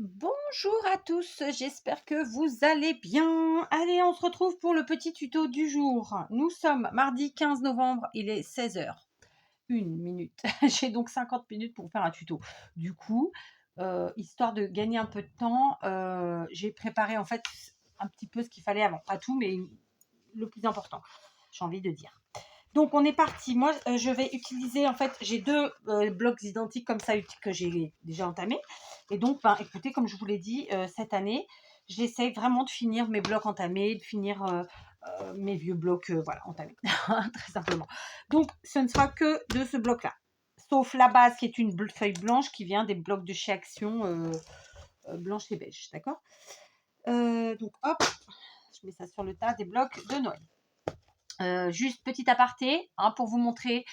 Bonjour à tous, j'espère que vous allez bien. Allez, on se retrouve pour le petit tuto du jour. Nous sommes mardi 15 novembre, il est 16 h. Une minute. J'ai donc 50 minutes pour faire un tuto. Du coup, histoire de gagner un peu de temps, j'ai préparé en fait un petit peu ce qu'il fallait avant. Pas tout, mais le plus important, j'ai envie de dire. Donc on est parti. Moi, je vais utiliser, en fait, j'ai deux blocs identiques comme ça que j'ai déjà entamés. Et donc, ben, écoutez, comme je vous l'ai dit, cette année, j'essaie vraiment de finir mes blocs entamés, de finir mes vieux blocs voilà, entamés, très simplement. Donc, ce ne sera que de ce bloc-là. Sauf la base qui est une feuille blanche qui vient des blocs de chez Action blanche et beige, d'accord. Donc, hop, je mets ça sur le tas des blocs de Noël. Juste petit aparté pour vous montrer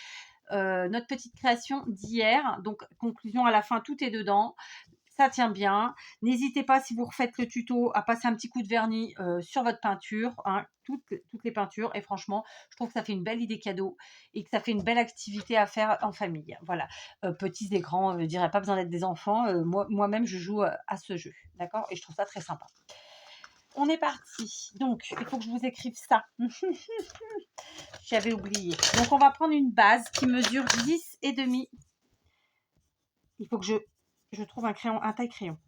notre petite création d'hier. Donc, conclusion à la fin, tout est dedans. Ça tient bien. N'hésitez pas, si vous refaites le tuto, à passer un petit coup de vernis sur votre peinture, toutes les peintures. Et franchement, je trouve que ça fait une belle idée cadeau et que ça fait une belle activité à faire en famille. Voilà. Petits et grands, je dirais pas besoin d'être des enfants. Moi-même, je joue à ce jeu. D'accord. Et je trouve ça très sympa. On est parti. Donc, il faut que je vous écrive ça. J'avais oublié. Donc, on va prendre une base qui mesure 10,5. Il faut que je trouve un crayon, un taille-crayon.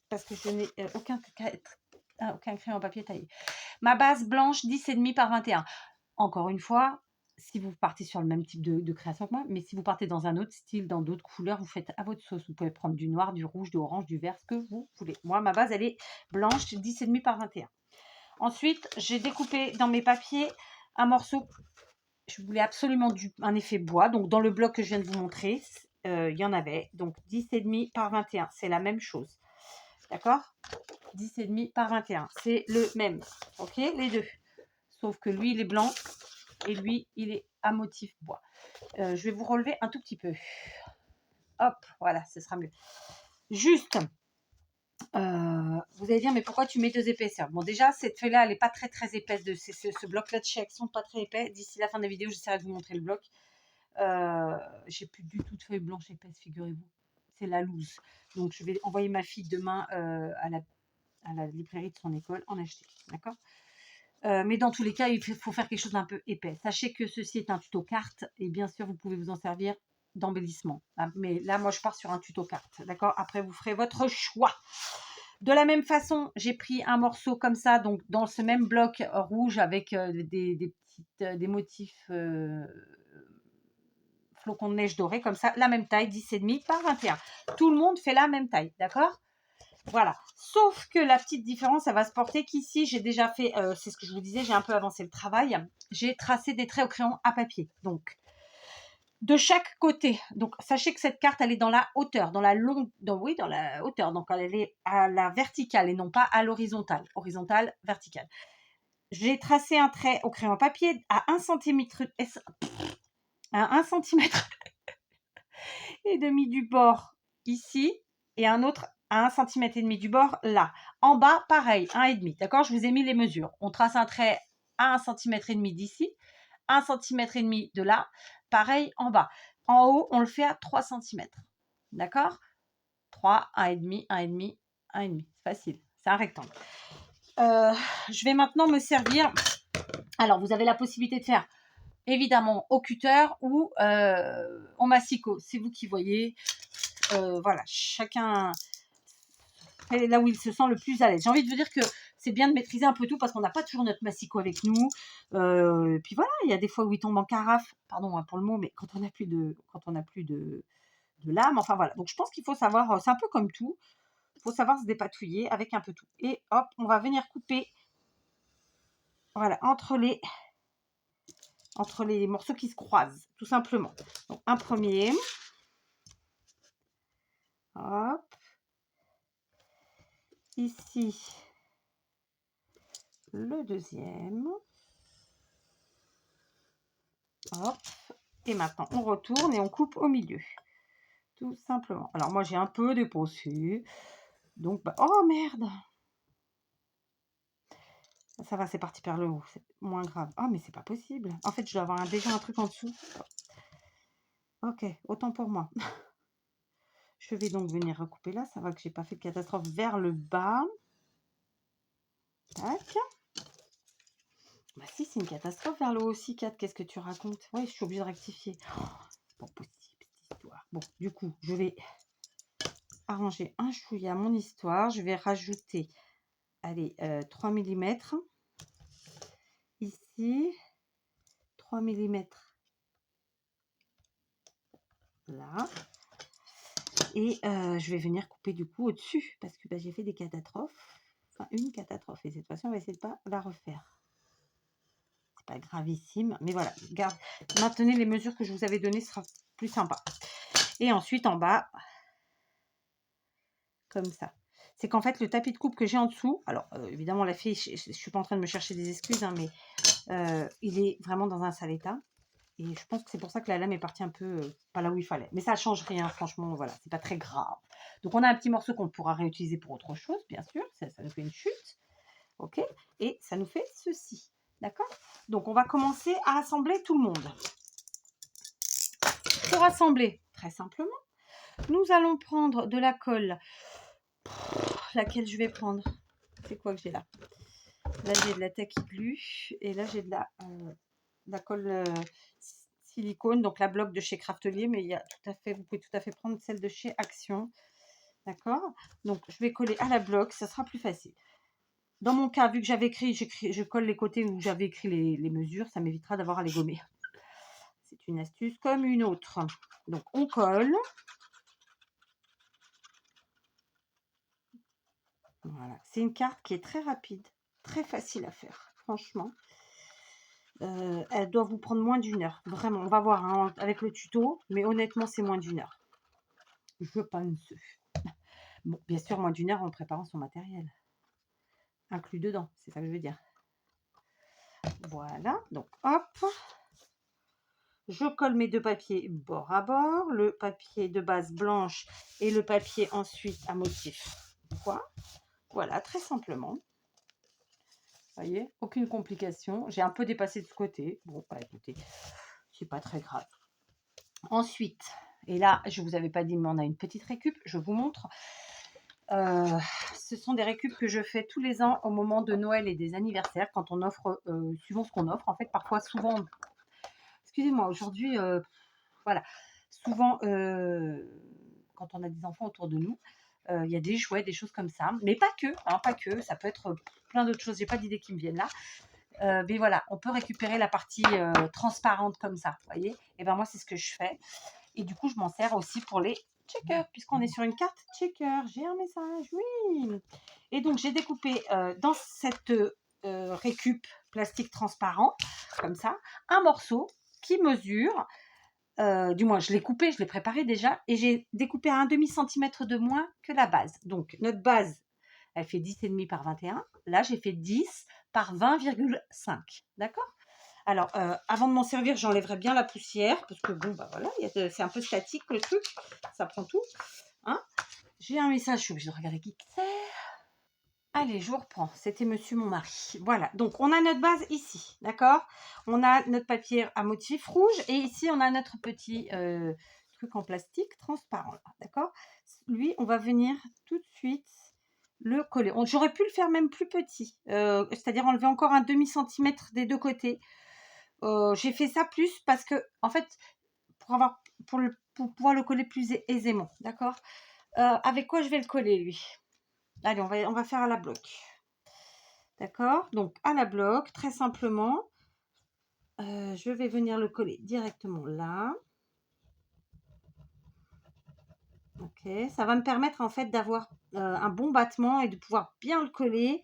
Parce que je n'ai aucun crayon papier taillé. Ma base blanche, 10,5 par 21. Encore une fois, si vous partez sur le même type de création que moi, mais si vous partez dans un autre style, dans d'autres couleurs, vous faites à votre sauce. Vous pouvez prendre du noir, du rouge, du orange, du vert, ce que vous voulez. Moi, ma base, elle est blanche, 10,5 par 21. Ensuite, j'ai découpé dans mes papiers un morceau. Je voulais absolument un effet bois. Donc, dans le bloc que je viens de vous montrer, il y en avait. Donc, 10,5 par 21. C'est la même chose. D'accord? 10,5 par 21. C'est le même. Ok? Les deux. Sauf que lui, il est blanc et lui, il est à motif bois. Je vais vous relever un tout petit peu. Hop, voilà, ce sera mieux. Juste, vous allez dire, mais pourquoi tu mets deux épaisseurs? Bon, déjà, cette feuille-là, elle n'est pas très très épaisse. Ce bloc-là de chez Action, pas très épais. D'ici la fin de la vidéo, j'essaierai de vous montrer le bloc. J'ai plus du tout de feuilles blanches épaisses, figurez-vous. C'est la loose. Donc, je vais envoyer ma fille demain à la librairie de son école en acheter. D'accord. Mais dans tous les cas, il faut faire quelque chose d'un peu épais. Sachez que ceci est un tuto carte et bien sûr, vous pouvez vous en servir d'embellissement. Mais là, moi, je pars sur un tuto carte. D'accord. Après, vous ferez votre choix. De la même façon, j'ai pris un morceau comme ça, donc dans ce même bloc rouge avec des motifs flocons de neige dorés, comme ça, la même taille, 10,5 par 21. Tout le monde fait la même taille, d'accord? Voilà. Sauf que la petite différence, ça va se porter qu'ici, j'ai déjà fait, c'est ce que je vous disais, j'ai un peu avancé le travail. J'ai tracé des traits au crayon à papier. Donc, de chaque côté. Donc, sachez que cette carte, elle est dans la hauteur, dans la hauteur. Donc, elle est à la verticale et non pas à l'horizontale. Horizontale, verticale. J'ai tracé un trait au crayon à papier à 1 cm, à 1 cm et demi du bord ici et un autre à 1 cm et demi du bord là. En bas, pareil, 1,5. D'accord? Je vous ai mis les mesures. On trace un trait à 1 cm et demi d'ici, 1 cm et demi de là, pareil en bas. En haut, on le fait à 3 cm. D'accord? 3, 1,5, 1,5, 1,5. C'est facile. C'est un rectangle. Je vais maintenant me servir. Alors, vous avez la possibilité de faire évidemment au cutter ou en massicot. C'est vous qui voyez. Voilà, chacun fait là où il se sent le plus à l'aise. J'ai envie de vous dire que c'est bien de maîtriser un peu tout parce qu'on n'a pas toujours notre massicot avec nous. Puis voilà, il y a des fois où il tombe en carafe. Pardon pour le mot, mais quand on n'a plus de lame. Enfin voilà. Donc je pense qu'il faut savoir. C'est un peu comme tout. Il faut savoir se dépatouiller avec un peu tout. Et hop, on va venir couper. Voilà, entre les morceaux qui se croisent, tout simplement. Donc un premier. Hop. Ici, le deuxième. Hop. Et maintenant, on retourne et on coupe au milieu. Tout simplement. Alors, moi, j'ai un peu dépensé. Donc, bah, oh merde! Ça va, c'est parti par le haut. C'est moins grave. Oh, mais c'est pas possible. En fait, je dois avoir déjà un truc en dessous. Ok, autant pour moi. Je vais donc venir recouper là. Ça va que j'ai pas fait de catastrophe vers le bas. Tac. Bah si, c'est une catastrophe vers le haut aussi, 4. Qu'est-ce que tu racontes? Oui, je suis obligée de rectifier. Oh, c'est pas possible, cette histoire. Bon, du coup, je vais arranger un chouïa mon histoire. Je vais rajouter, allez, 3 mm. Ici, 3 mm. Là. Et je vais venir couper du coup au-dessus. Parce que bah, j'ai fait des catastrophes. Enfin, une catastrophe. Et cette fois-ci, on va essayer de pas la refaire. C'est pas gravissime. Mais voilà, garde. Maintenez les mesures que je vous avais données, ce sera plus sympa. Et ensuite, en bas, comme ça. C'est qu'en fait, le tapis de coupe que j'ai en dessous, alors évidemment, la fille, je ne suis pas en train de me chercher des excuses, hein, mais il est vraiment dans un sale état. Et je pense que c'est pour ça que la lame est partie un peu pas là où il fallait. Mais ça ne change rien, franchement, voilà, c'est pas très grave. Donc, on a un petit morceau qu'on pourra réutiliser pour autre chose, bien sûr. Ça nous fait une chute. OK? Et ça nous fait ceci. D'accord? Donc, on va commencer à assembler tout le monde. Pour assembler, très simplement, nous allons prendre de la colle. Laquelle je vais prendre? C'est quoi que j'ai là? Là, j'ai de la Tacky Glue et là, j'ai de la colle silicone, donc la bloc de chez Craftelier, mais il y a tout à fait, vous pouvez tout à fait prendre celle de chez Action. D'accord? Donc, je vais coller à la bloc, ça sera plus facile. Dans mon cas, vu que j'avais écrit, je colle les côtés où j'avais écrit les mesures, ça m'évitera d'avoir à les gommer. C'est une astuce comme une autre. Donc, on colle. Voilà. C'est une carte qui est très rapide, très facile à faire, franchement. Elle doit vous prendre moins d'une heure. Vraiment, on va voir hein, avec le tuto, mais honnêtement, c'est moins d'une heure. Je pense. Bon, bien sûr, moins d'une heure en préparant son matériel. Inclus dedans, c'est ça que je veux dire. Voilà, donc hop. Je colle mes deux papiers bord à bord, le papier de base blanche et le papier ensuite à motif pois. Voilà, très simplement. Vous voyez, aucune complication. J'ai un peu dépassé de ce côté. Bon, bah écoutez, c'est pas très grave. Ensuite, et là, je ne vous avais pas dit, mais on a une petite récup. Je vous montre. Ce sont des récup que je fais tous les ans au moment de Noël et des anniversaires, quand on offre, suivant ce qu'on offre. En fait, parfois, souvent, excusez-moi, aujourd'hui, voilà, souvent, quand on a des enfants autour de nous, il y a des jouets, des choses comme ça, mais pas que, hein, pas que, ça peut être plein d'autres choses. J'ai pas d'idées qui me viennent là. Mais voilà, on peut récupérer la partie transparente comme ça, vous voyez. Et ben moi, c'est ce que je fais. Et du coup, je m'en sers aussi pour les checkers, puisqu'on est sur une carte checker. J'ai un message, oui. Et donc, j'ai découpé dans cette récup plastique transparent, comme ça, un morceau qui mesure, du moins, je l'ai coupé, je l'ai préparé déjà, et j'ai découpé à un demi-centimètre de moins que la base. Donc, notre base, elle fait 10,5 par 21. Là, j'ai fait 10 par 20,5. D'accord? Alors, avant de m'en servir, j'enlèverai bien la poussière, parce que bon, bah voilà, c'est un peu statique le truc, ça prend tout. Hein. J'ai un message, je suis obligée de regarder qui c'est. Allez, je vous reprends, c'était monsieur mon mari. Voilà, donc on a notre base ici, d'accord? On a notre papier à motif rouge, et ici on a notre petit truc en plastique transparent, d'accord? Lui, on va venir tout de suite le coller. J'aurais pu le faire même plus petit, c'est-à-dire enlever encore un demi-centimètre des deux côtés. J'ai fait ça plus parce que, en fait, pour pouvoir le coller plus aisément, d'accord? Avec quoi je vais le coller, lui? Allez, on va faire à la bloc. D'accord? Donc, à la bloc, très simplement, je vais venir le coller directement là. Ok, ça va me permettre en fait d'avoir un bon battement et de pouvoir bien le coller.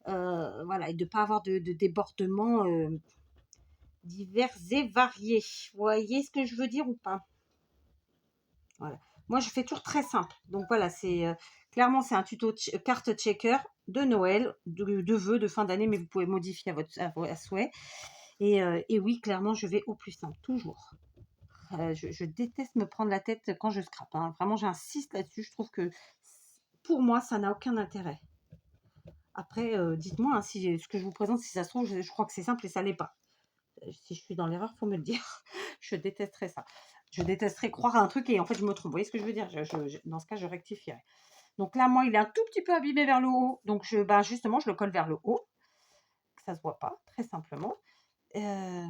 Voilà, et de ne pas avoir de débordements divers et variés. Vous voyez ce que je veux dire ou pas? Voilà. Moi, je fais toujours très simple. Donc voilà, c'est clairement, c'est un tuto carte checker de Noël, de vœux, de fin d'année, mais vous pouvez modifier à souhait. Et oui, clairement, je vais au plus simple, toujours. Je déteste me prendre la tête quand je scrape. Hein. Vraiment, j'insiste là-dessus. Je trouve que pour moi, ça n'a aucun intérêt. Après, dites-moi hein, si ce que je vous présente, si ça se trouve, je crois que c'est simple et ça l'est pas. Si je suis dans l'erreur, il faut me le dire. Je détesterais ça. Je détesterais croire à un truc et en fait, je me trompe. Vous voyez ce que je veux dire? Dans ce cas, je rectifierai. Donc là, moi, il est un tout petit peu abîmé vers le haut. Donc, ben, justement, je le colle vers le haut. Que ça ne se voit pas, très simplement. Et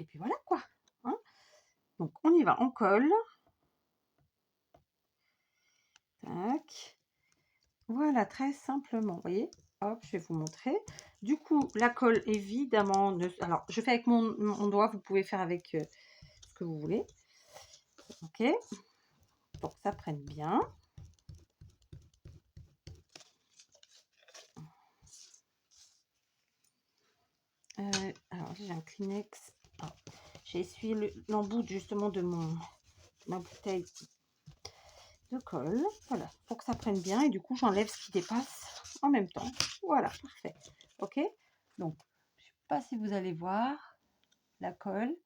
puis voilà, quoi. Hein, donc, on y va. On colle. Tac. Voilà, très simplement. Vous voyez? Hop, je vais vous montrer. Du coup, la colle, évidemment... Alors, je fais avec mon doigt. Vous pouvez faire avec ce que vous voulez. Ok? Pour que ça prenne bien. Alors, j'ai un Kleenex. Ah, j'ai essuyé l'embout justement de ma bouteille de colle. Voilà, pour que ça prenne bien. Et du coup, j'enlève ce qui dépasse en même temps. Voilà, parfait. Ok? Donc, je ne sais pas si vous allez voir la colle.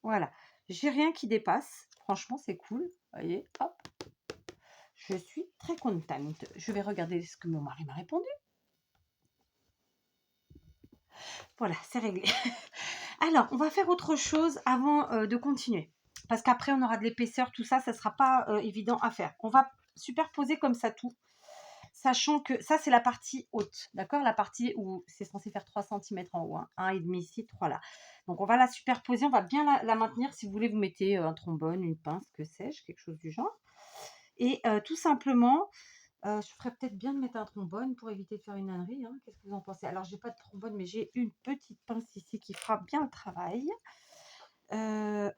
Voilà, j'ai rien qui dépasse. Franchement, c'est cool. Vous voyez, hop. Je suis très contente. Je vais regarder ce que mon mari m'a répondu. Voilà, c'est réglé. Alors, on va faire autre chose avant de continuer. Parce qu'après, on aura de l'épaisseur, tout ça, ça ne sera pas évident à faire. On va superposer comme ça tout. Sachant que ça, c'est la partie haute. D'accord? La partie où c'est censé faire 3 cm en haut. Hein, 1,5 ici, 3 là. Donc, on va la superposer. On va bien la maintenir. Si vous voulez, vous mettez un trombone, une pince, que sais-je, quelque chose du genre. Et tout simplement... je ferais peut-être bien de mettre un trombone pour éviter de faire une ânerie. Hein. Qu'est-ce que vous en pensez? Alors, j'ai pas de trombone, mais j'ai une petite pince ici qui fera bien le travail.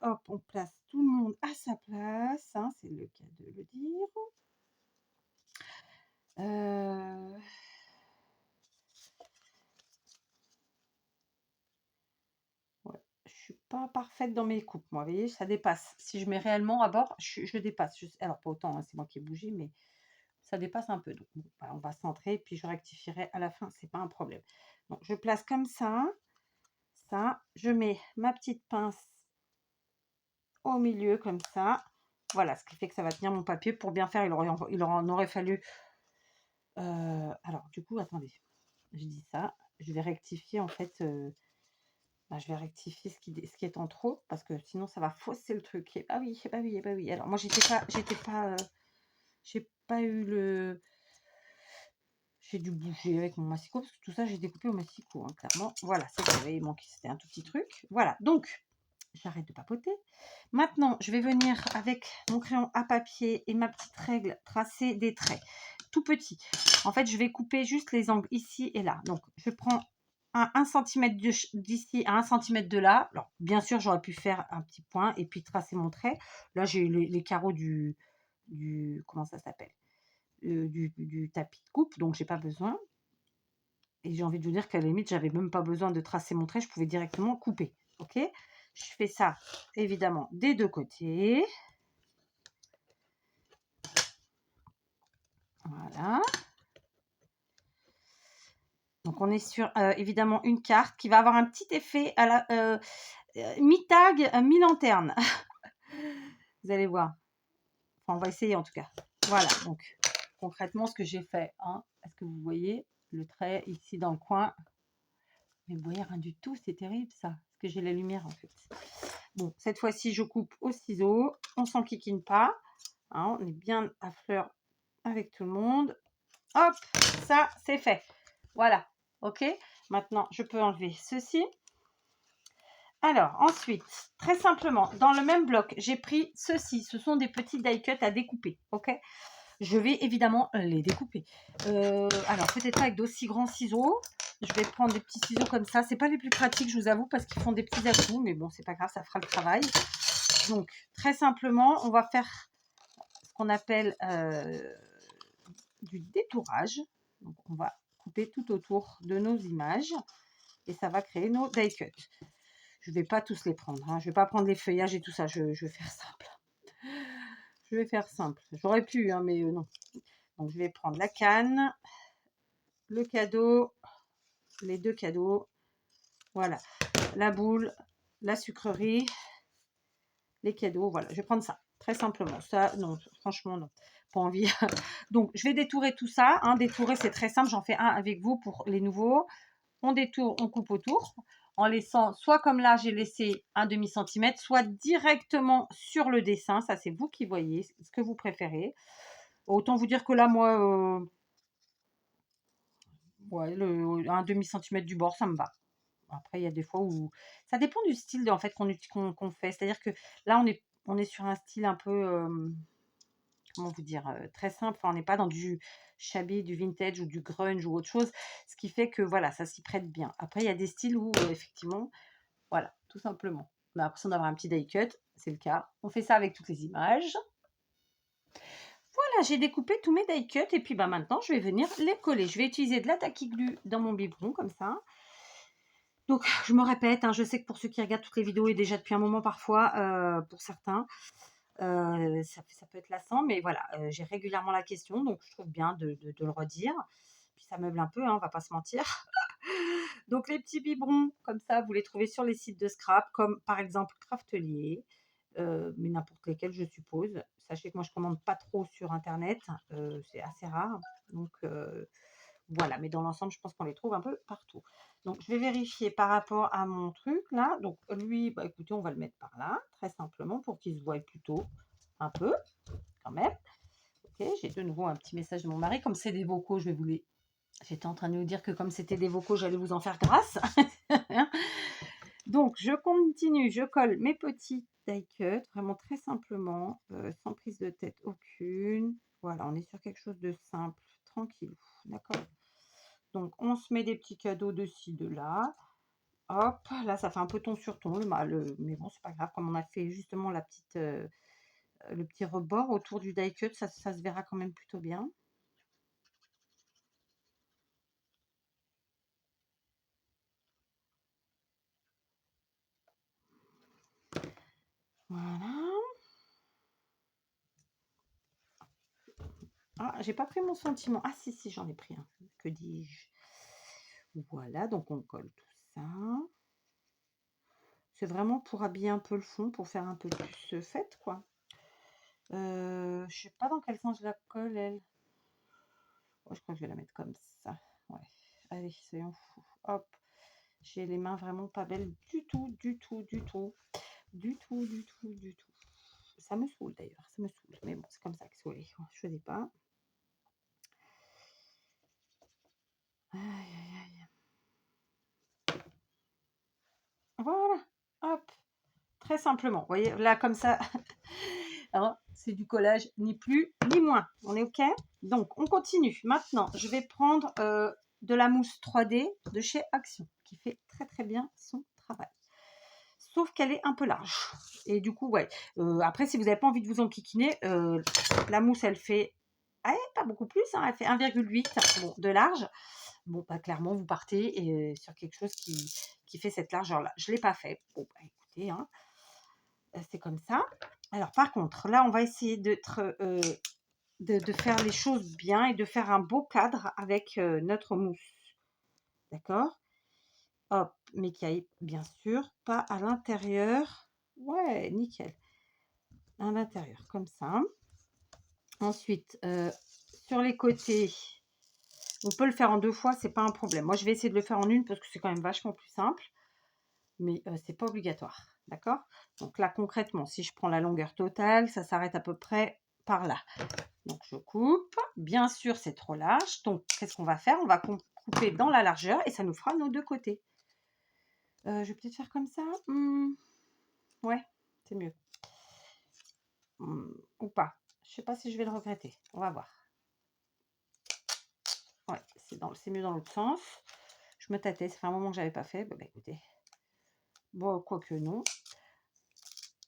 Hop, on place tout le monde à sa place. Hein, c'est le cas de le dire. Ouais, je suis pas parfaite dans mes coupes, moi. Vous voyez, ça dépasse. Si je mets réellement à bord, je dépasse. Alors, pas autant, hein, c'est moi qui ai bougé, mais ça dépasse un peu. Donc, bon, voilà, on va centrer, puis je rectifierai à la fin. C'est pas un problème. Donc, je place comme ça. Ça, je mets ma petite pince au milieu comme ça. Voilà, ce qui fait que ça va tenir mon papier. Pour bien faire, il en aurait fallu... alors, du coup, attendez. Je dis ça. Je vais rectifier, en fait... je vais rectifier ce qui est en trop. Parce que sinon, ça va fausser le truc. Et bah oui, bah oui, bah oui. Alors, moi, j'ai pas eu le... J'ai dû bouger avec mon massicot. Parce que tout ça, j'ai découpé au massicot, hein, clairement. Voilà, c'est ça. Il manquait, c'était un tout petit truc. Voilà, donc... J'arrête de papoter. Maintenant, je vais venir avec mon crayon à papier et ma petite règle tracer des traits tout petits. En fait, je vais couper juste les angles ici et là. Donc, je prends un 1 cm d'ici à 1 cm de là. Alors, bien sûr, j'aurais pu faire un petit point et puis tracer mon trait. Là, j'ai les carreaux du comment ça s'appelle, du tapis de coupe, donc j'ai pas besoin. Et j'ai envie de vous dire qu'à la limite, j'avais même pas besoin de tracer mon trait. Je pouvais directement couper. Ok? Je fais ça, évidemment, des deux côtés. Voilà. Donc, on est sur, évidemment, une carte qui va avoir un petit effet à la mi-tag, mi-lanterne. Vous allez voir. Enfin, on va essayer, en tout cas. Voilà. Donc, concrètement, ce que j'ai fait. Hein, est-ce que vous voyez le trait ici dans le coin? Mais vous voyez rien du tout. C'est terrible, ça. Parce que j'ai la lumière, en fait. Bon, cette fois-ci, je coupe au ciseau. On s'enquiquine pas. Hein, on est bien à fleur avec tout le monde. Hop, ça, c'est fait. Voilà, ok. Maintenant, je peux enlever ceci. Alors, ensuite, très simplement, dans le même bloc, j'ai pris ceci. Ce sont des petits die cuts à découper, ok. Je vais évidemment les découper. Alors, peut-être pas avec d'aussi grands ciseaux. Je vais prendre des petits ciseaux comme ça. C'est pas les plus pratiques, je vous avoue, parce qu'ils font des petits à-coups. Mais bon, c'est pas grave, ça fera le travail. Donc, très simplement, on va faire ce qu'on appelle du détourage. Donc, on va couper tout autour de nos images et ça va créer nos die cuts. Je ne vais pas tous les prendre. Hein. Je ne vais pas prendre les feuillages et tout ça. Je vais faire simple. Je vais faire simple. J'aurais pu, hein, mais non. Donc, je vais prendre la canne, le cadeau, les deux cadeaux. Voilà. La boule, la sucrerie, les cadeaux. Voilà. Je vais prendre ça. Très simplement. Ça, non. Franchement, non. Pas envie. Donc, je vais détourer tout ça. Hein. Détourer, c'est très simple. J'en fais un avec vous pour les nouveaux. On détourne, on coupe autour. en laissant, soit comme là, j'ai laissé un demi-centimètre, soit directement sur le dessin. Ça, c'est vous qui voyez ce que vous préférez. Autant vous dire que là, moi, ouais, un demi-centimètre du bord, ça me va. Après, il y a des fois où ça dépend du style en fait qu'on fait. C'est-à-dire que là, on est sur un style un peu, comment vous dire, très simple. Enfin, on n'est pas dans du shabby, du vintage ou du grunge ou autre chose. Ce qui fait que voilà, ça s'y prête bien. Après, il y a des styles où effectivement, voilà, tout simplement. On a l'impression d'avoir un petit die cut, c'est le cas. On fait ça avec toutes les images. Voilà, j'ai découpé tous mes die cuts et puis bah maintenant, je vais venir les coller. Je vais utiliser de la tacky glue dans mon biberon comme ça. Donc, je me répète, hein, je sais que pour ceux qui regardent toutes les vidéos et déjà depuis un moment parfois, pour certains, ça peut être lassant, mais voilà, j'ai régulièrement la question, donc je trouve bien de le redire. Puis ça meuble un peu, hein, on va pas se mentir. Donc les petits biberons, comme ça, vous les trouvez sur les sites de scrap, comme par exemple Craftelier, mais n'importe lesquels, je suppose. Sachez que moi, je commande pas trop sur internet, c'est assez rare. Donc voilà, mais dans l'ensemble, je pense qu'on les trouve un peu partout. Donc je vais vérifier par rapport à mon truc là. Donc lui, bah écoutez, on va le mettre par là, très simplement, pour qu'il se voie plutôt un peu, quand même. Ok, j'ai de nouveau un petit message de mon mari. Comme c'est des vocaux, je vais vous les... J'étais en train de vous dire que comme c'était des vocaux, j'allais vous en faire grâce. Donc, je continue, je colle mes petits die cuts, vraiment très simplement, sans prise de tête aucune. Voilà, on est sur quelque chose de simple, tranquille, d'accord. Donc, on se met des petits cadeaux de ci, de là. Hop, là, ça fait un peu ton sur ton, mais bon, c'est pas grave. Comme on a fait justement le petit rebord autour du die cut, ça se verra quand même plutôt bien. Voilà. Ah, j'ai pas pris mon sentiment. Ah, si, j'en ai pris un. Que dis-je? Voilà, donc on colle tout ça. C'est vraiment pour habiller un peu le fond, pour faire un peu plus fête, quoi. Je sais pas dans quel sens je la colle, elle. Oh, je crois que je vais la mettre comme ça. Ouais. Allez, soyons fous. Hop. J'ai les mains vraiment pas belles du tout, du tout, du tout. Du tout, du tout, du tout. Ça me saoule d'ailleurs, ça me saoule. Mais bon, c'est comme ça que c'est. Je faisais pas. Aïe, aïe, aïe. Voilà. Hop. Très simplement. Vous voyez, là, comme ça, hein, c'est du collage, ni plus ni moins. On est OK? Donc, on continue. Maintenant, je vais prendre de la mousse 3D de chez Action, qui fait très, très bien son travail. Sauf qu'elle est un peu large. Et du coup, ouais. Après, si vous n'avez pas envie de vous enquiquiner, la mousse, elle fait... pas beaucoup plus, hein, elle fait 1,8 bon, de large. Bon, bah, clairement, vous partez sur quelque chose qui fait cette largeur-là. Je ne l'ai pas fait. Bon, bah, écoutez, hein, c'est comme ça. Alors, par contre, là, on va essayer de faire les choses bien et de faire un beau cadre avec notre mousse. D'accord? Hop, mais qui aille bien sûr pas à l'intérieur. Ouais, nickel. À l'intérieur, comme ça. Ensuite, sur les côtés, on peut le faire en 2 fois, c'est pas un problème. Moi, je vais essayer de le faire en une parce que c'est quand même vachement plus simple. Mais c'est pas obligatoire. D'accord? Donc là, concrètement, si je prends la longueur totale, ça s'arrête à peu près par là. Donc je coupe. Bien sûr, c'est trop large. Donc, qu'est-ce qu'on va faire? On va couper dans la largeur et ça nous fera nos 2 côtés. Je vais peut-être faire comme ça. Ouais, c'est mieux. Ou pas. Je sais pas si je vais le regretter. On va voir. Ouais, c'est mieux dans l'autre sens. Je me tâtais. Ça fait un moment que j'avais pas fait. Bah, écoutez. Bon, quoique non.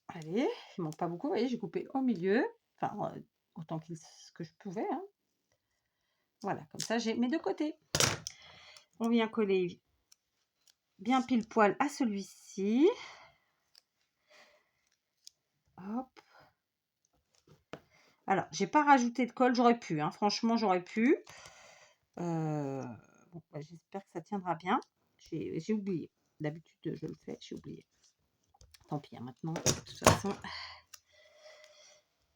Allez, il manque pas beaucoup. Vous voyez, j'ai coupé au milieu. Enfin, autant que je pouvais. Hein. Voilà, comme ça, j'ai mes 2 côtés. On vient coller bien pile poil à celui-ci. Hop. Alors, j'ai pas rajouté de colle, j'aurais pu. Hein. Franchement, j'aurais pu. Bon, bah, j'espère que ça tiendra bien. J'ai oublié. D'habitude, je le fais, j'ai oublié. Tant pis, hein, maintenant, de toute façon.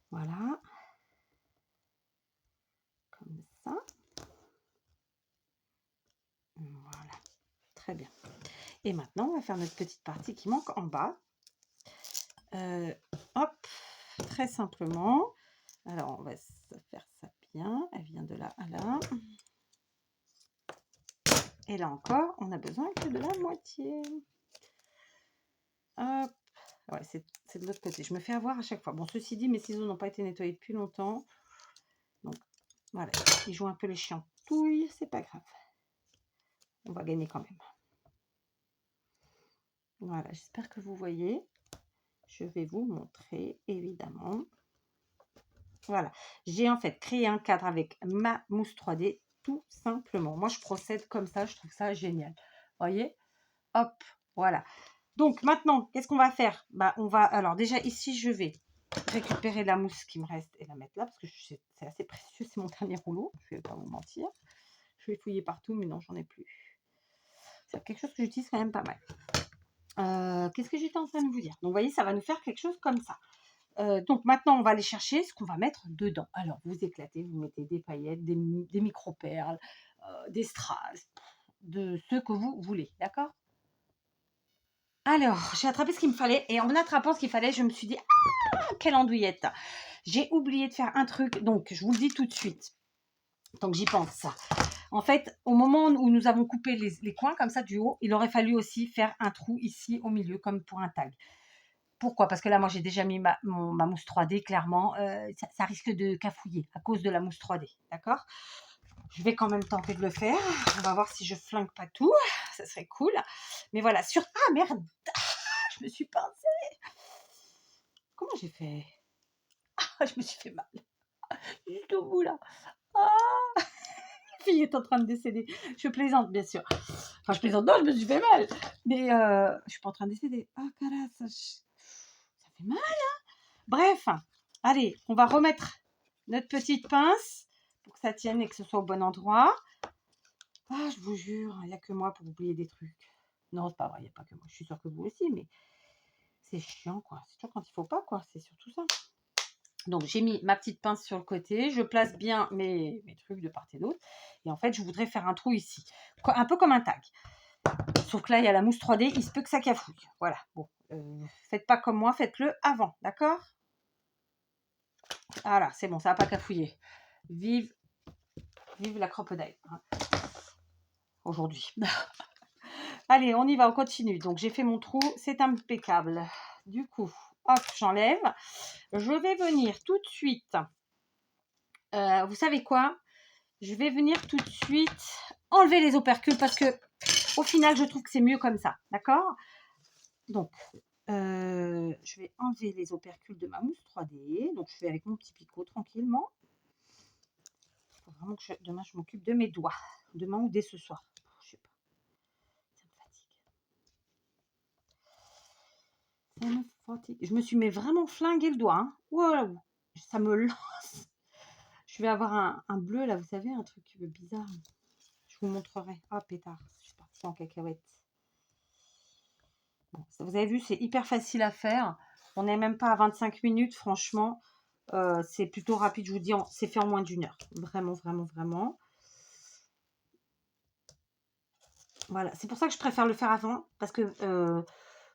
Voilà. Comme ça. Voilà. Très bien. Et maintenant, on va faire notre petite partie qui manque en bas. Hop, très simplement. Alors, on va faire ça bien. Elle vient de là à là. Et là encore, on a besoin que de la moitié. Hop. Ouais, c'est de l'autre côté. Je me fais avoir à chaque fois. Bon, ceci dit, mes ciseaux n'ont pas été nettoyés depuis longtemps. Donc, voilà. Ils jouent un peu les chiantouilles. C'est pas grave. On va gagner quand même. Voilà, j'espère que vous voyez. Je vais vous montrer, évidemment. Voilà. J'ai en fait créé un cadre avec ma mousse 3D, tout simplement. Moi, je procède comme ça. Je trouve ça génial. Vous voyez? Hop, voilà. Donc, maintenant, qu'est-ce qu'on va faire? Bah, on va... Alors, déjà, ici, je vais récupérer la mousse qui me reste et la mettre là, parce que c'est assez précieux. C'est mon dernier rouleau. Je ne vais pas vous mentir. Je vais fouiller partout, mais non, j'en ai plus. C'est quelque chose que j'utilise quand même pas mal. Qu'est-ce que j'étais en train de vous dire? Donc, vous voyez, ça va nous faire quelque chose comme ça. Donc, maintenant, on va aller chercher ce qu'on va mettre dedans. Alors, vous éclatez, vous mettez des paillettes, des micro-perles, des strass, de ce que vous voulez, d'accord? Alors, j'ai attrapé ce qu'il me fallait. Et en attrapant ce qu'il fallait, je me suis dit, ah, quelle andouillette! J'ai oublié de faire un truc. Donc, je vous le dis tout de suite. Tant que j'y pense. En fait, au moment où nous avons coupé les coins comme ça du haut, il aurait fallu aussi faire un trou ici au milieu, comme pour un tag. Pourquoi? Parce que là, moi, j'ai déjà mis ma mousse 3D, clairement. Ça risque de cafouiller à cause de la mousse 3D. D'accord? Je vais quand même tenter de le faire. On va voir si je flingue pas tout. Ça serait cool. Mais voilà, Ah, merde! Je me suis pincée. Comment j'ai fait? Ah, je me suis fait mal. Juste au bout, là. Ah, la fille est en train de décéder. Je plaisante, bien sûr. Enfin, je plaisante, non, je me suis fait mal. Mais je suis pas en train de décéder. Ah, carasse, ça fait mal, hein. Bref, allez, on va remettre notre petite pince pour que ça tienne et que ce soit au bon endroit. Ah, je vous jure, il n'y a que moi pour oublier des trucs. Non, c'est pas vrai, il n'y a pas que moi. Je suis sûre que vous aussi, mais c'est chiant, quoi. C'est toujours quand il faut pas, quoi. C'est surtout ça. Donc, j'ai mis ma petite pince sur le côté. Je place bien mes trucs de part et d'autre. Et en fait, je voudrais faire un trou ici. Un peu comme un tag. Sauf que là, il y a la mousse 3D. Il se peut que ça cafouille. Voilà. Bon, faites pas comme moi. Faites-le avant. D'accord? Voilà, c'est bon. Ça n'a pas cafouillé. Vive la crocodile. Hein, aujourd'hui. Allez, on y va. On continue. Donc, j'ai fait mon trou. C'est impeccable. Du coup, hop, j'enlève. Je vais venir tout de suite. Vous savez quoi? Je vais venir tout de suite enlever les opercules parce que au final, je trouve que c'est mieux comme ça. D'accord? Donc, je vais enlever les opercules de ma mousse 3D. Donc, je fais avec mon petit picot tranquillement. Il faut vraiment que demain, je m'occupe de mes doigts. Demain ou dès ce soir. Je sais pas. Ça me fatigue. Ça me fatigue. Je me suis vraiment flingué le doigt. Hein. Wow, ça me lance. Je vais avoir un bleu là, vous savez, un truc bizarre. Je vous montrerai. Ah, pétard. Je suis partie en cacahuète. Bon, vous avez vu, c'est hyper facile à faire. On n'est même pas à 25 minutes, franchement. C'est plutôt rapide, je vous dis, c'est fait en moins d'1 heure. Vraiment, vraiment, vraiment. Voilà, c'est pour ça que je préfère le faire avant, parce que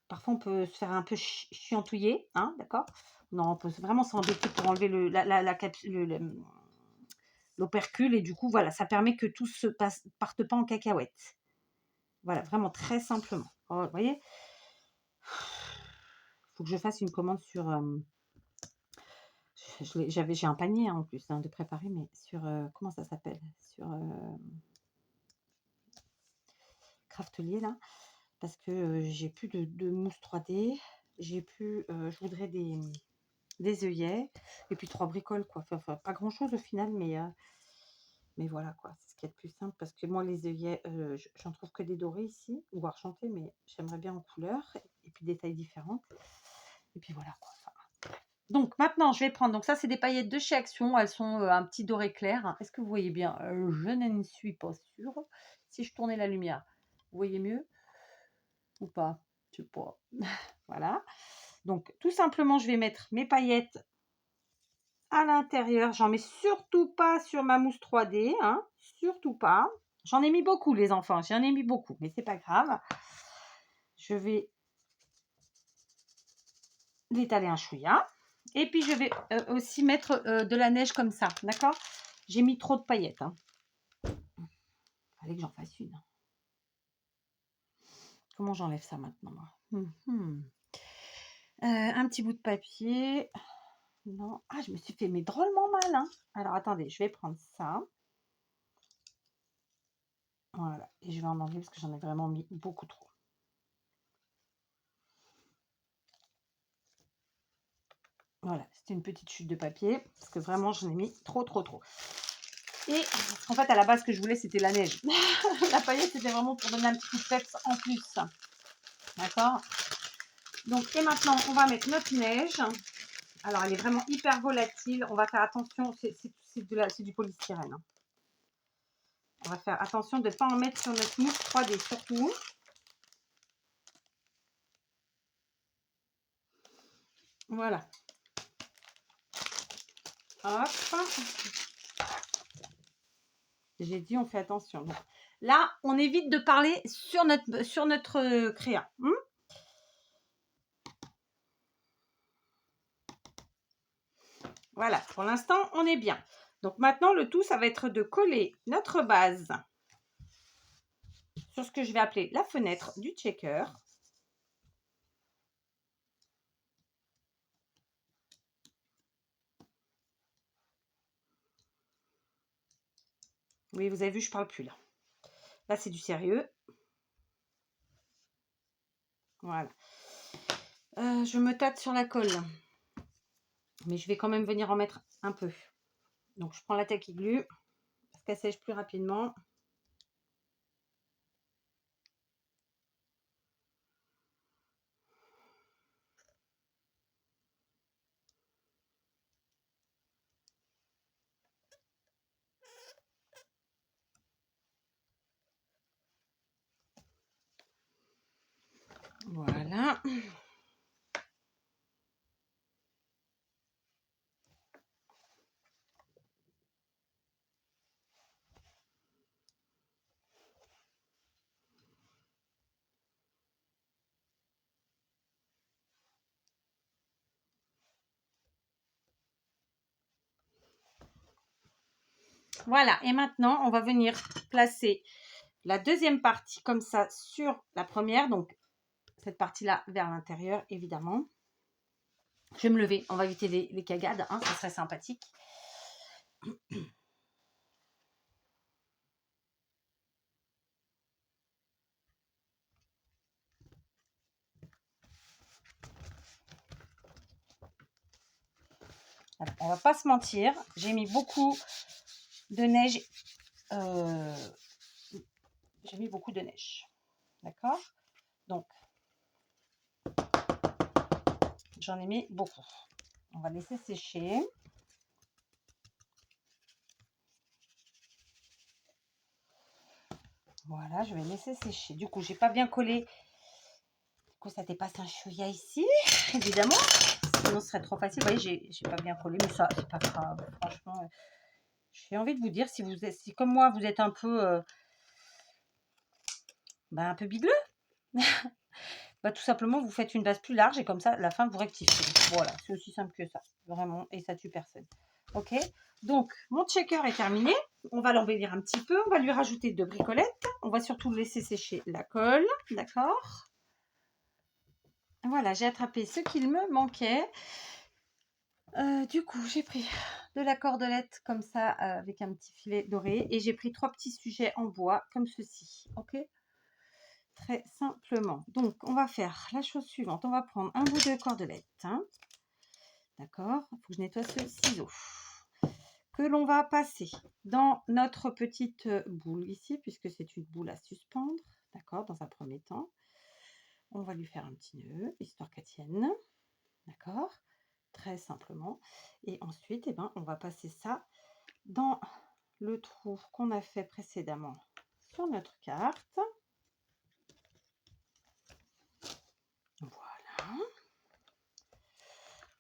parfois on peut se faire un peu chiantouiller, hein, d'accord? Non, on peut vraiment s'embêter pour enlever l'opercule, et du coup, voilà, ça permet que tout se parte pas en cacahuète. Voilà, vraiment très simplement. Oh, vous voyez? Faut que je fasse une commande sur... j'ai un panier hein, en plus hein, de préparer, mais sur... comment ça s'appelle? Sur Craftelier, là. Parce que j'ai plus de mousse 3D. J'ai plus... je voudrais des œillets. Et puis 3 bricoles, quoi. Enfin, pas grand-chose au final, mais voilà, quoi. C'est ce qu'il y a de plus simple. Parce que moi, les œillets, j'en trouve que des dorés ici. Ou argentés, mais j'aimerais bien en couleur. Et puis des tailles différentes. Et puis voilà, quoi. Enfin, donc maintenant, je vais prendre, donc ça c'est des paillettes de chez Action, elles sont un petit doré clair. Est-ce que vous voyez bien? Je ne suis pas sûre. Si je tournais la lumière, vous voyez mieux ou pas? Je sais pas. Voilà. Donc tout simplement, je vais mettre mes paillettes à l'intérieur. J'en mets surtout pas sur ma mousse 3D, hein, surtout pas. J'en ai mis beaucoup les enfants, j'en ai mis beaucoup, mais c'est pas grave. je vais l'étaler un chouïa. Et puis, je vais aussi mettre de la neige comme ça, d'accord? J'ai mis trop de paillettes. Hein. Fallait que j'en fasse une. Comment j'enlève ça maintenant, moi Un petit bout de papier. Non. Ah, je me suis fait mais drôlement mal. Hein. Alors, attendez, je vais prendre ça. Voilà. Et je vais en enlever parce que j'en ai vraiment mis beaucoup trop. Voilà, c'était une petite chute de papier parce que vraiment, j'en ai mis trop. Et en fait, à la base, ce que je voulais, c'était la neige. La paillette, c'était vraiment pour donner un petit coup de peps en plus. D'accord? Donc, et maintenant, on va mettre notre neige. Alors, elle est vraiment hyper volatile. On va faire attention. C'est du polystyrène. Hein. On va faire attention de ne pas en mettre sur notre mousse 3D surtout. Voilà. Hop. J'ai dit, on fait attention. Donc, là, on évite de parler sur notre créa. Voilà, pour l'instant, on est bien. Donc maintenant, le tout, ça va être de coller notre base sur ce que je vais appeler la fenêtre du checker. Oui, vous avez vu, je parle plus là. Là, c'est du sérieux. Voilà. Je me tâte sur la colle. Mais je vais quand même venir en mettre un peu. Donc, je prends la tacky glue parce qu'elle sèche plus rapidement. Voilà. Voilà. Et maintenant, on va venir placer la deuxième partie comme ça sur la première. Donc, cette partie-là vers l'intérieur, évidemment. Je vais me lever. On va éviter les cagades. Hein, ça serait sympathique. Alors, on va pas se mentir. J'ai mis beaucoup de neige. J'ai mis beaucoup de neige. D'accord? Donc, j'en ai mis beaucoup. On va laisser sécher. Voilà, je vais laisser sécher. Du coup, j'ai pas bien collé. Du coup, ça dépasse un chouïa ici, évidemment. Sinon, ce serait trop facile. Vous voyez, j'ai pas bien collé, mais ça, c'est pas grave. Franchement, j'ai envie de vous dire, si comme moi, vous êtes un peu, un peu bigleux, tout simplement, vous faites une base plus large et comme ça, à la fin, vous rectifiez. Voilà, c'est aussi simple que ça. Vraiment, et ça tue personne. Ok, donc mon checker est terminé. On va l'embellir un petit peu. On va lui rajouter 2 bricolettes. On va surtout laisser sécher la colle. D'accord. Voilà, j'ai attrapé ce qu'il me manquait. Du coup, j'ai pris de la cordelette comme ça avec un petit filet doré. Et j'ai pris 3 petits sujets en bois comme ceci. Ok, très simplement. Donc, on va faire la chose suivante. On va prendre un bout de cordelette. Hein. D'accord. Il faut que je nettoie ce ciseau. Que l'on va passer dans notre petite boule ici, puisque c'est une boule à suspendre. D'accord. Dans un premier temps. On va lui faire un petit nœud, histoire qu'elle tienne. D'accord. Très simplement. Et ensuite, eh ben, on va passer ça dans le trou qu'on a fait précédemment sur notre carte.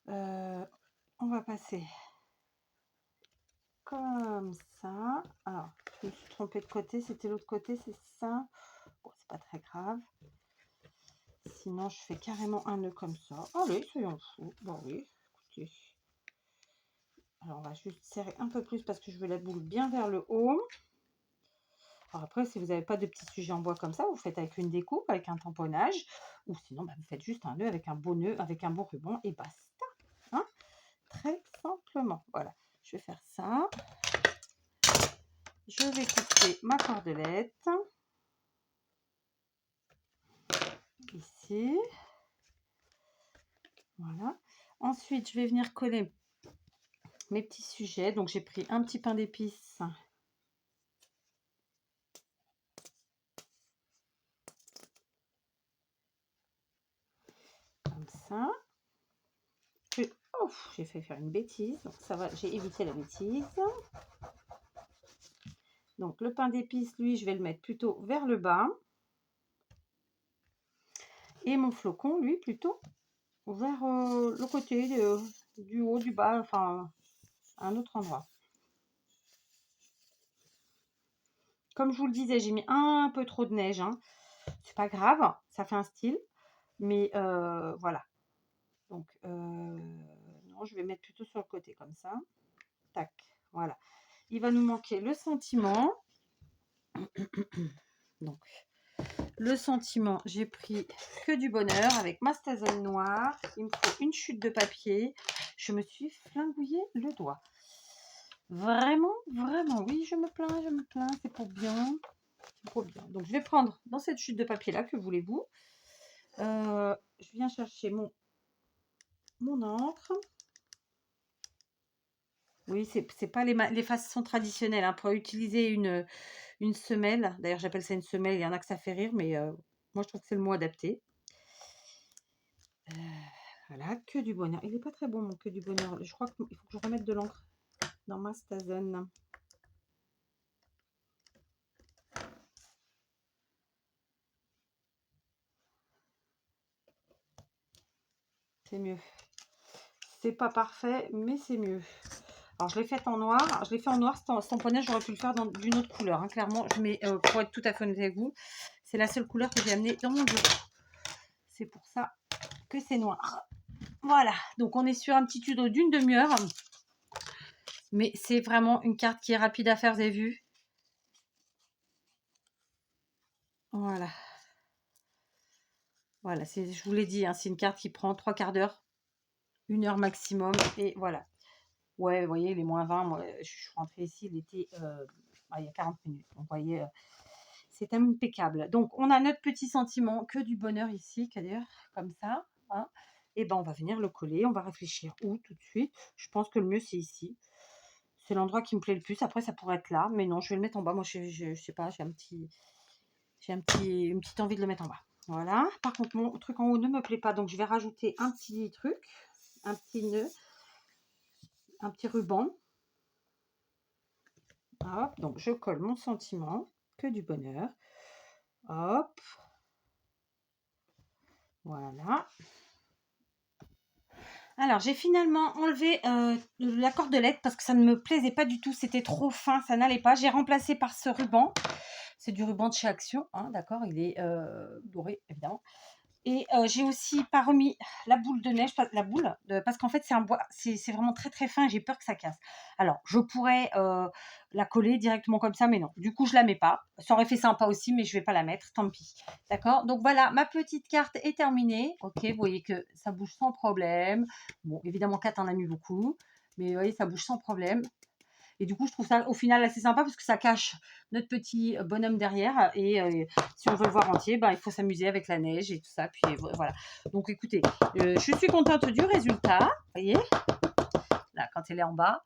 Voilà. On va passer comme ça. Alors, je me suis trompée de côté. C'était l'autre côté, c'est ça. Bon, c'est pas très grave. Sinon, je fais carrément un nœud comme ça. Allez, soyons fous. Bon, oui, écoutez. Alors, on va juste serrer un peu plus parce que je veux la boule bien vers le haut. Alors après, si vous n'avez pas de petits sujets en bois comme ça, vous faites avec une découpe, avec un tamponnage. Ou sinon, bah, vous faites juste un nœud, avec un beau ruban et basta. Hein, très simplement. Voilà, je vais faire ça. Je vais couper ma cordelette. Ici. Voilà. Ensuite, je vais venir coller mes petits sujets. Donc, j'ai pris un petit pain d'épices. Comme ça. Oh, j'ai fait faire une bêtise. Donc, ça va, j'ai évité la bêtise. Donc, le pain d'épices, lui, je vais le mettre plutôt vers le bas. Et mon flocon, lui, plutôt vers le côté du haut, du bas, enfin, à un autre endroit. Comme je vous le disais, j'ai mis un peu trop de neige. Hein. C'est pas grave, ça fait un style. Mais voilà. Donc, non, je vais mettre plutôt sur le côté, comme ça. Tac, voilà. Il va nous manquer le sentiment. Donc, le sentiment, j'ai pris que du bonheur avec ma Stazone noire. Il me faut une chute de papier. Je me suis flingouillé le doigt. Vraiment, vraiment, oui, je me plains, c'est pour bien. C'est pour bien. Donc, je vais prendre dans cette chute de papier-là, que voulez-vous. Je viens chercher mon encre. Oui, c'est pas les façons traditionnelles. Hein, pour utiliser une semelle, d'ailleurs j'appelle ça une semelle, il y en a que ça fait rire, mais moi je trouve que c'est le mot adapté. Voilà, que du bonheur. Il n'est pas très bon mon que du bonheur. Je crois qu'il faut que je remette de l'encre dans ma Stazone. C'est mieux. C'est pas parfait, mais c'est mieux. Alors je l'ai fait en noir. Je l'ai fait en noir, ce tamponnage, j'aurais pu le faire d'une autre couleur. Hein. Clairement, pour être tout à fait honnête avec vous, c'est la seule couleur que j'ai amenée dans mon bureau. C'est pour ça que c'est noir. Voilà, donc on est sur un petit tuto d'une demi-heure. Mais c'est vraiment une carte qui est rapide à faire, vous avez vu? Voilà. Voilà, je vous l'ai dit, hein, c'est une carte qui prend 3 quarts d'heure, 1 heure maximum. Et voilà. Ouais, vous voyez, les -20, moi, je suis rentrée ici, il était il y a 40 minutes. Donc, vous voyez, c'est impeccable. Donc, on a notre petit sentiment, que du bonheur ici, d'ailleurs, comme ça. Hein. Et ben, on va venir le coller. On va réfléchir où tout de suite. Je pense que le mieux, c'est ici. C'est l'endroit qui me plaît le plus. Après, ça pourrait être là. Mais non, je vais le mettre en bas. Moi, je sais pas, j'ai une petite envie de le mettre en bas. Voilà. Par contre, mon truc en haut ne me plaît pas. Donc, je vais rajouter un petit truc, un petit nœud, un petit ruban. Hop. Donc, je colle mon sentiment. Que du bonheur. Hop. Voilà. Alors, j'ai finalement enlevé la cordelette parce que ça ne me plaisait pas du tout. C'était trop fin, ça n'allait pas. J'ai remplacé par ce ruban. C'est du ruban de chez Action, hein, d'accord. Il est doré, évidemment. Et j'ai aussi pas remis la boule de neige, parce qu'en fait c'est un bois, c'est vraiment très très fin et j'ai peur que ça casse. Alors je pourrais la coller directement comme ça, mais non. Du coup je la mets pas. Ça aurait fait sympa aussi, mais je vais pas la mettre, tant pis. D'accord. Donc voilà, ma petite carte est terminée. Ok, vous voyez que ça bouge sans problème. Bon, évidemment Kat en a mis beaucoup, mais vous voyez ça bouge sans problème. Et du coup, je trouve ça au final assez sympa parce que ça cache notre petit bonhomme derrière. Et si on veut le voir entier, ben, il faut s'amuser avec la neige et tout ça. Puis voilà. Donc écoutez, je suis contente du résultat. Vous voyez, là, quand elle est en bas,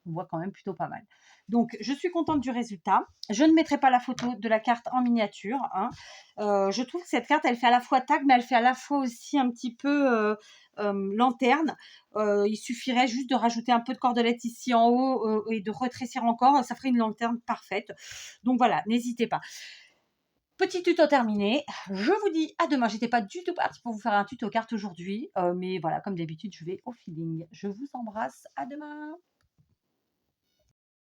on voit quand même plutôt pas mal. Donc, je suis contente du résultat. Je ne mettrai pas la photo de la carte en miniature. Hein. Je trouve que cette carte, elle fait à la fois tag, mais elle fait à la fois aussi un petit peu lanterne. Il suffirait juste de rajouter un peu de cordelette ici en haut et de retrécir encore. Ça ferait une lanterne parfaite. Donc voilà, n'hésitez pas. Petit tuto terminé. Je vous dis à demain. J'étais pas du tout partie pour vous faire un tuto carte aujourd'hui. Mais voilà, comme d'habitude, je vais au feeling. Je vous embrasse. À demain.